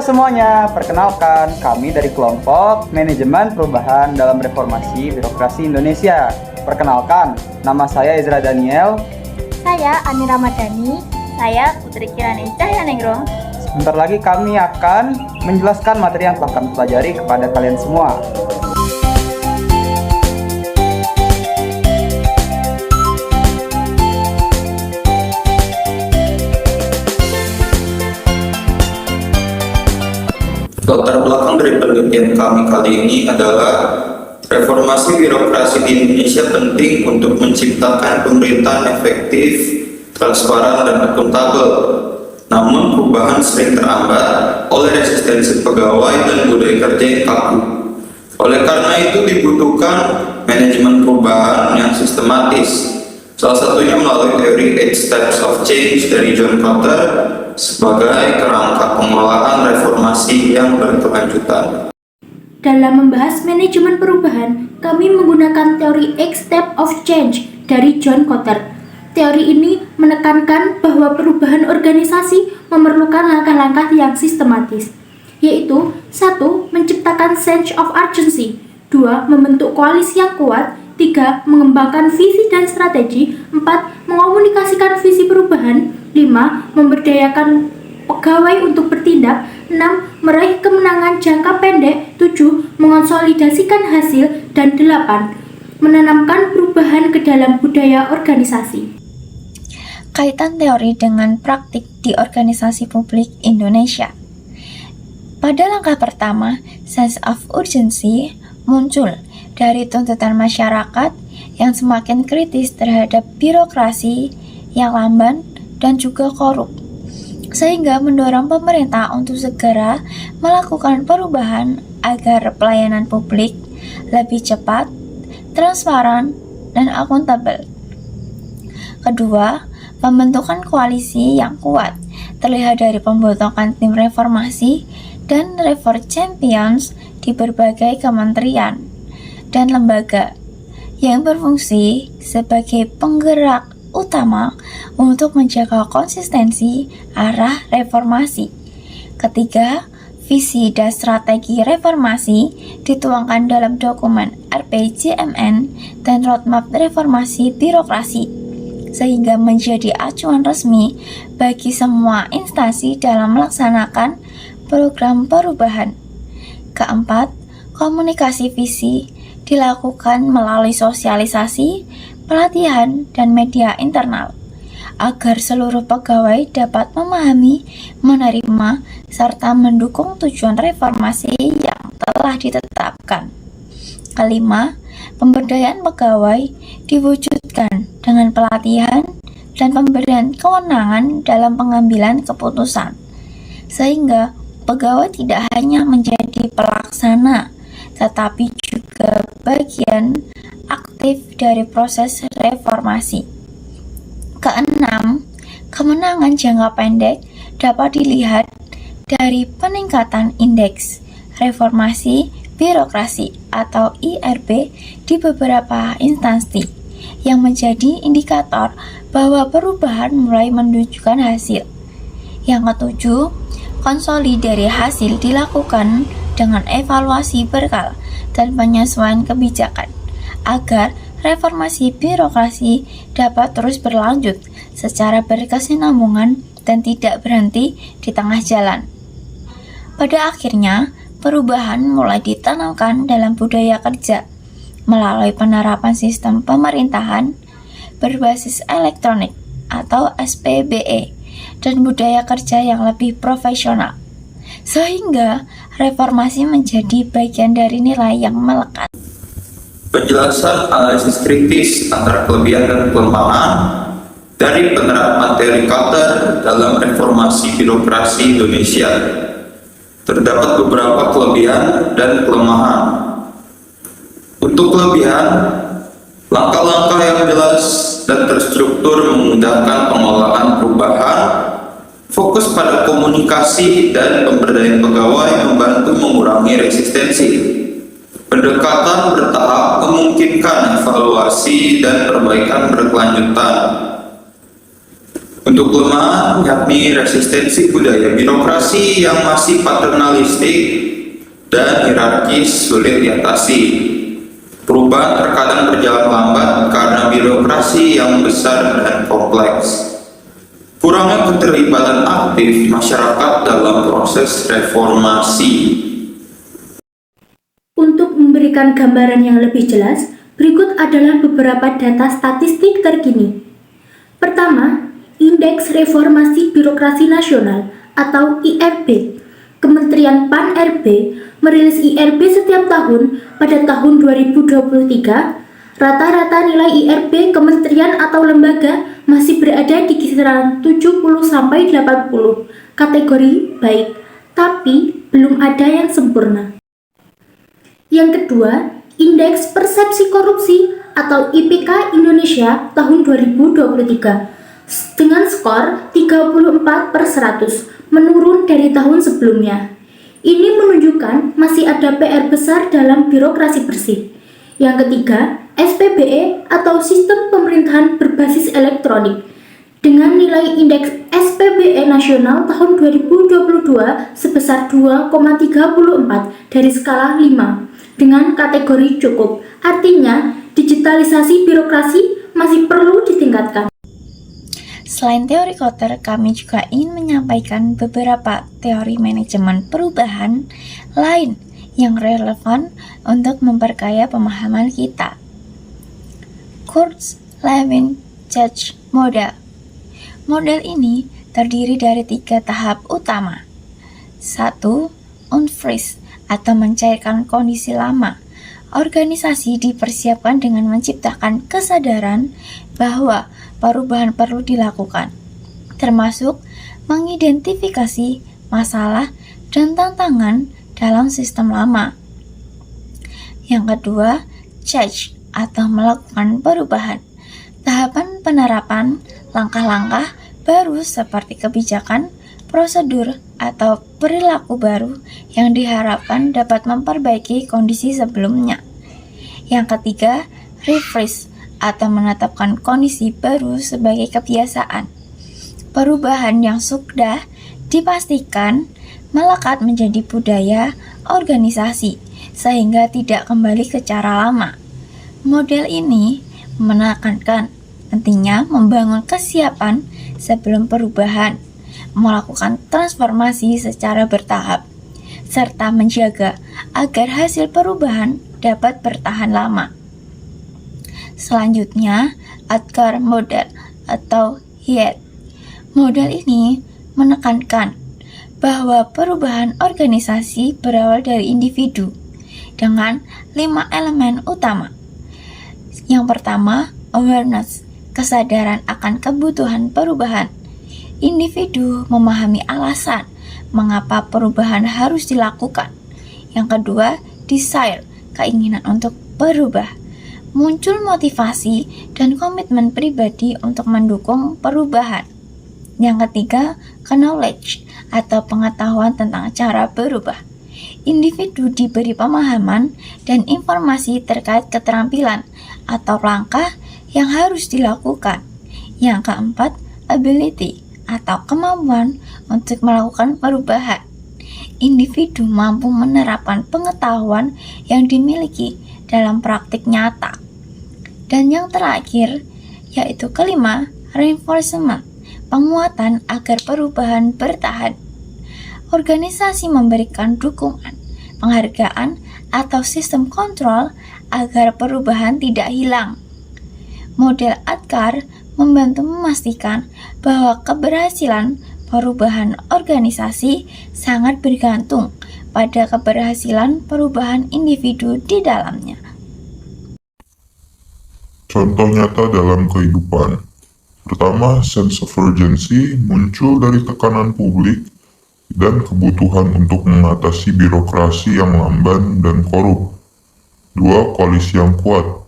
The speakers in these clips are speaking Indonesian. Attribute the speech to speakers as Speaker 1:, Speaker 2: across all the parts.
Speaker 1: semuanya, perkenalkan kami dari kelompok Manajemen Perubahan dalam Reformasi Birokrasi Indonesia. Perkenalkan, nama saya Ezra Daniel.
Speaker 2: Saya Ani Ramadhani. Saya Putri Kirani Cahyaningrum.
Speaker 1: Sebentar lagi kami akan menjelaskan materi yang telah kami pelajari kepada kalian semua.
Speaker 3: Latar belakang dari penelitian kami kali ini adalah reformasi birokrasi di Indonesia penting untuk menciptakan pemerintahan efektif, transparan, dan akuntabel. Namun perubahan sering terhambat oleh resistensi pegawai dan budaya kerja yang kaku. Oleh karena itu dibutuhkan manajemen perubahan yang sistematis. Salah satunya melalui teori 8 Steps of Change dari John Kotter sebagai kerangka pengelolaan reformasi yang berkelanjutan.
Speaker 4: Dalam membahas manajemen perubahan, kami menggunakan teori 8 Steps of Change dari John Kotter. Teori ini menekankan bahwa perubahan organisasi memerlukan langkah-langkah yang sistematis, yaitu 1. Menciptakan sense of urgency, 2. Membentuk koalisi yang kuat, 3. Mengembangkan visi dan strategi, 4. Mengomunikasikan visi perubahan, 5. Memberdayakan pegawai untuk bertindak, 6. Meraih kemenangan jangka pendek, 7. Mengonsolidasikan hasil, dan 8. Menanamkan perubahan ke dalam budaya organisasi.
Speaker 5: Kaitan teori dengan praktik di organisasi publik Indonesia. Pada langkah pertama, sense of urgency muncul dari tuntutan masyarakat yang semakin kritis terhadap birokrasi yang lamban dan juga korup, sehingga mendorong pemerintah untuk segera melakukan perubahan agar pelayanan publik lebih cepat, transparan, dan akuntabel. Kedua, pembentukan koalisi yang kuat terlihat dari pembentukan tim reformasi dan reform champions di berbagai kementerian dan lembaga yang berfungsi sebagai penggerak utama untuk menjaga konsistensi arah reformasi. Ketiga, visi dan strategi reformasi dituangkan dalam dokumen RPJMN dan Roadmap Reformasi Birokrasi, sehingga menjadi acuan resmi bagi semua instansi dalam melaksanakan program perubahan. Keempat, komunikasi visi dilakukan melalui sosialisasi, pelatihan, dan media internal, agar seluruh pegawai dapat memahami, menerima, serta mendukung tujuan reformasi yang telah ditetapkan. Kelima, pemberdayaan pegawai diwujudkan dengan pelatihan dan pemberian kewenangan dalam pengambilan keputusan, sehingga pegawai tidak hanya menjadi pelaksana, tetapi juga bagian aktif dari proses reformasi. Keenam, kemenangan jangka pendek dapat dilihat dari peningkatan indeks reformasi birokrasi atau IRB di beberapa instansi yang menjadi indikator bahwa perubahan mulai menunjukkan hasil. Yang ketujuh, konsolidasi hasil dilakukan dengan evaluasi berkala dan penyesuaian kebijakan agar reformasi birokrasi dapat terus berlanjut secara berkesinambungan dan tidak berhenti di tengah jalan. Pada akhirnya, perubahan mulai ditanamkan dalam budaya kerja melalui penerapan sistem pemerintahan berbasis elektronik atau SPBE dan budaya kerja yang lebih profesional, sehingga reformasi menjadi bagian dari nilai yang melekat.
Speaker 3: Penjelasan analisis kritis antara kelebihan dan kelemahan dari penerapan teori Kotter dalam reformasi birokrasi Indonesia. Terdapat beberapa kelebihan dan kelemahan. Untuk kelebihan, langkah-langkah yang jelas dan terstruktur memudahkan pengelolaan perubahan, fokus pada komunikasi dan pemberdayaan pegawai membantu mengurangi resistensi. Pendekatan bertahap memungkinkan evaluasi dan perbaikan berkelanjutan. Untuk kelemahan yakni resistensi budaya birokrasi yang masih paternalistik dan hierarkis sulit diatasi. Perubahan terkadang berjalan lambat karena birokrasi yang besar dan kompleks. Kurangnya keterlibatan aktif masyarakat dalam proses reformasi.
Speaker 4: Untuk memberikan gambaran yang lebih jelas, berikut adalah beberapa data statistik terkini. Pertama, Indeks Reformasi Birokrasi Nasional atau IRB. Kementerian Pan-RB merilis IRB setiap tahun. Pada tahun 2023, rata-rata nilai IRB kementerian atau lembaga masih berada di kisaran 70-80, kategori baik, tapi belum ada yang sempurna. Yang kedua, Indeks Persepsi Korupsi atau IPK Indonesia tahun 2023 dengan skor 34/100, menurun dari tahun sebelumnya. Ini menunjukkan masih ada PR besar dalam birokrasi bersih. Yang ketiga, SPBE atau Sistem Pemerintahan Berbasis Elektronik dengan nilai indeks SPBE nasional tahun 2022 sebesar 2,34 dari skala 5 dengan kategori cukup. Artinya, digitalisasi birokrasi masih perlu ditingkatkan.
Speaker 5: Selain teori Kotter, kami juga ingin menyampaikan beberapa teori manajemen perubahan lain yang relevan untuk memperkaya pemahaman kita. Kurzleben-Judge Model. Model ini terdiri dari 3 tahap utama. 1. Unfreeze atau mencairkan kondisi lama. Organisasi dipersiapkan dengan menciptakan kesadaran bahwa perubahan perlu dilakukan, termasuk mengidentifikasi masalah dan tantangan dalam sistem lama. Yang kedua, change atau melakukan perubahan. Tahapan penerapan langkah-langkah baru seperti kebijakan, prosedur, atau perilaku baru yang diharapkan dapat memperbaiki kondisi sebelumnya. Yang ketiga, refresh atau menetapkan kondisi baru sebagai kebiasaan. Perubahan yang sudah dipastikan melekat menjadi budaya organisasi sehingga tidak kembali ke cara lama. Model ini menekankan pentingnya membangun kesiapan sebelum perubahan, melakukan transformasi secara bertahap, serta menjaga agar hasil perubahan dapat bertahan lama. Selanjutnya, Atkar Model atau HIET. Model ini menekankan bahwa perubahan organisasi berawal dari individu dengan 5 elemen utama. Yang pertama, awareness, kesadaran akan kebutuhan perubahan. Individu memahami alasan mengapa perubahan harus dilakukan. Yang kedua, desire, keinginan untuk berubah. Muncul motivasi dan komitmen pribadi untuk mendukung perubahan. Yang ketiga, knowledge atau pengetahuan tentang cara berubah. Individu diberi pemahaman dan informasi terkait keterampilan atau langkah yang harus dilakukan. Yang keempat, ability atau kemampuan untuk melakukan perubahan. Individu mampu menerapkan pengetahuan yang dimiliki dalam praktik nyata. Dan yang terakhir, yaitu kelima, reinforcement, penguatan agar perubahan bertahan. Organisasi memberikan dukungan, penghargaan, atau sistem kontrol agar perubahan tidak hilang. Model Atkar membantu memastikan bahwa keberhasilan perubahan organisasi sangat bergantung pada keberhasilan perubahan individu di dalamnya.
Speaker 6: Contoh nyata dalam kehidupan. Pertama, sense of urgency muncul dari tekanan publik dan kebutuhan untuk mengatasi birokrasi yang lamban dan korup. 2. Koalisi yang kuat.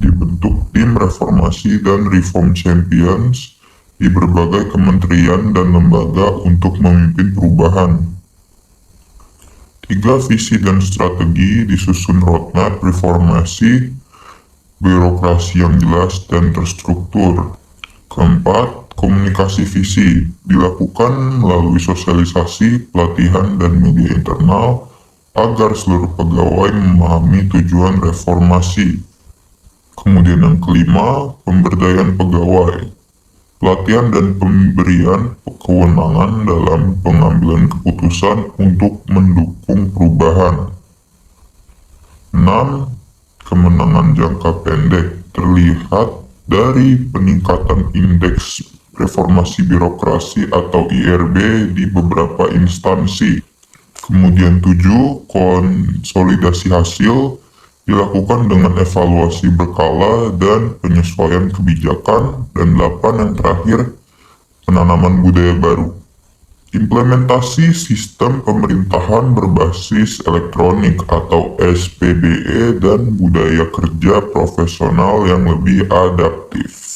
Speaker 6: Dibentuk tim reformasi dan reform champions di berbagai kementerian dan lembaga untuk memimpin perubahan. 3. Visi dan strategi, disusun roadmap reformasi birokrasi yang jelas dan terstruktur. 4. Komunikasi visi dilakukan melalui sosialisasi, pelatihan, dan media internal agar seluruh pegawai memahami tujuan reformasi. Kemudian yang kelima, pemberdayaan pegawai. Pelatihan dan pemberian kewenangan dalam pengambilan keputusan untuk mendukung perubahan. 6. Kemenangan jangka pendek terlihat dari peningkatan indeks reformasi birokrasi atau IRB di beberapa instansi. Kemudian 7. Konsolidasi hasil dilakukan dengan evaluasi berkala dan penyesuaian kebijakan. Dan 8 yang terakhir, penanaman budaya baru. Implementasi sistem pemerintahan berbasis elektronik atau SPBE dan budaya kerja profesional yang lebih adaptif.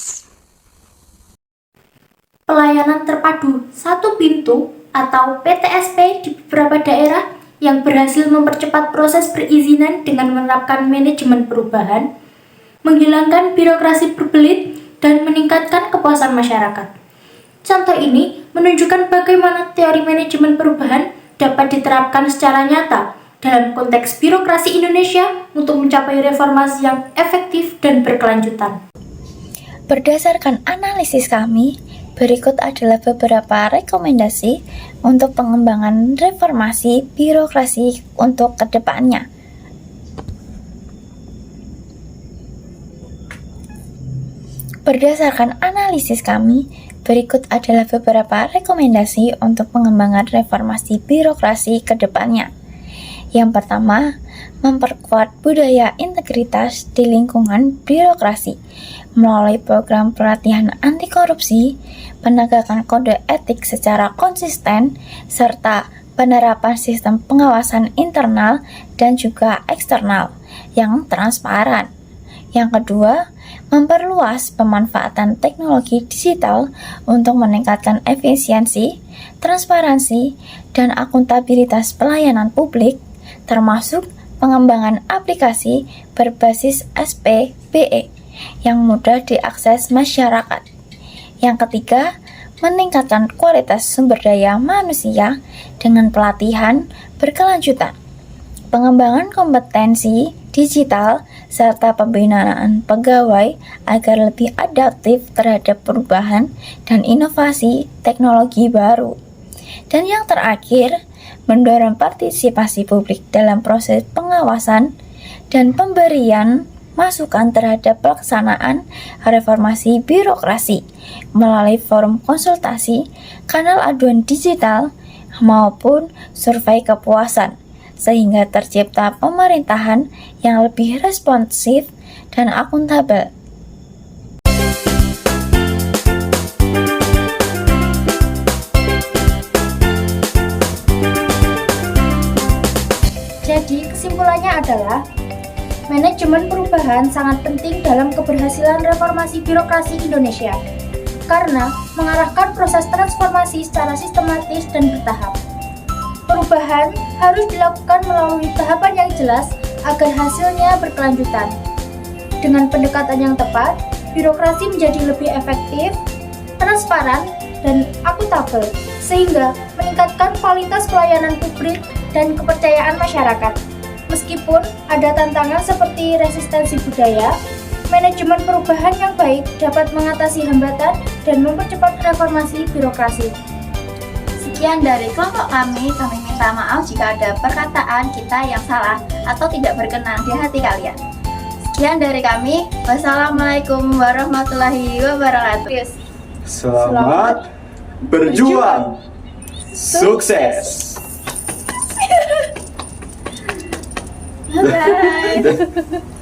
Speaker 4: Pelayanan terpadu satu pintu atau PTSP di beberapa daerah yang berhasil mempercepat proses perizinan dengan menerapkan manajemen perubahan, menghilangkan birokrasi berbelit, dan meningkatkan kepuasan masyarakat. Contoh ini menunjukkan bagaimana teori manajemen perubahan dapat diterapkan secara nyata dalam konteks birokrasi Indonesia untuk mencapai reformasi yang efektif dan berkelanjutan.
Speaker 5: Berdasarkan analisis kami, berikut adalah beberapa rekomendasi untuk pengembangan reformasi birokrasi untuk kedepannya. Berdasarkan analisis kami, berikut adalah beberapa rekomendasi untuk pengembangan reformasi birokrasi ke depannya. Yang pertama, memperkuat budaya integritas di lingkungan birokrasi melalui program pelatihan anti korupsi, penegakan kode etik secara konsisten, serta penerapan sistem pengawasan internal dan juga eksternal yang transparan. Yang kedua, memperluas pemanfaatan teknologi digital untuk meningkatkan efisiensi, transparansi, dan akuntabilitas pelayanan publik, termasuk pengembangan aplikasi berbasis SPBE yang mudah diakses masyarakat. Yang ketiga, meningkatkan kualitas sumber daya manusia dengan pelatihan berkelanjutan, pengembangan kompetensi digital, serta pembinaan pegawai agar lebih adaptif terhadap perubahan dan inovasi teknologi baru. Dan yang terakhir, mendorong partisipasi publik dalam proses pengawasan dan pemberian masukan terhadap pelaksanaan reformasi birokrasi melalui forum konsultasi, kanal aduan digital, maupun survei kepuasan, sehingga tercipta pemerintahan yang lebih responsif dan akuntabel.
Speaker 4: Jadi kesimpulannya adalah manajemen perubahan sangat penting dalam keberhasilan reformasi birokrasi Indonesia karena mengarahkan proses transformasi secara sistematis dan bertahap. Perubahan harus dilakukan melalui tahapan yang jelas agar hasilnya berkelanjutan. Dengan pendekatan yang tepat, birokrasi menjadi lebih efektif, transparan, dan akuntabel, sehingga meningkatkan kualitas pelayanan publik dan kepercayaan masyarakat. Meskipun ada tantangan seperti resistensi budaya, manajemen perubahan yang baik dapat mengatasi hambatan dan mempercepat reformasi birokrasi.
Speaker 2: Sekian dari kelompok kami minta maaf jika ada perkataan kita yang salah atau tidak berkenan di hati kalian. Sekian dari kami, wassalamualaikum warahmatullahi wabarakatuh.
Speaker 1: Selamat berjuang. Sukses.
Speaker 2: Bye.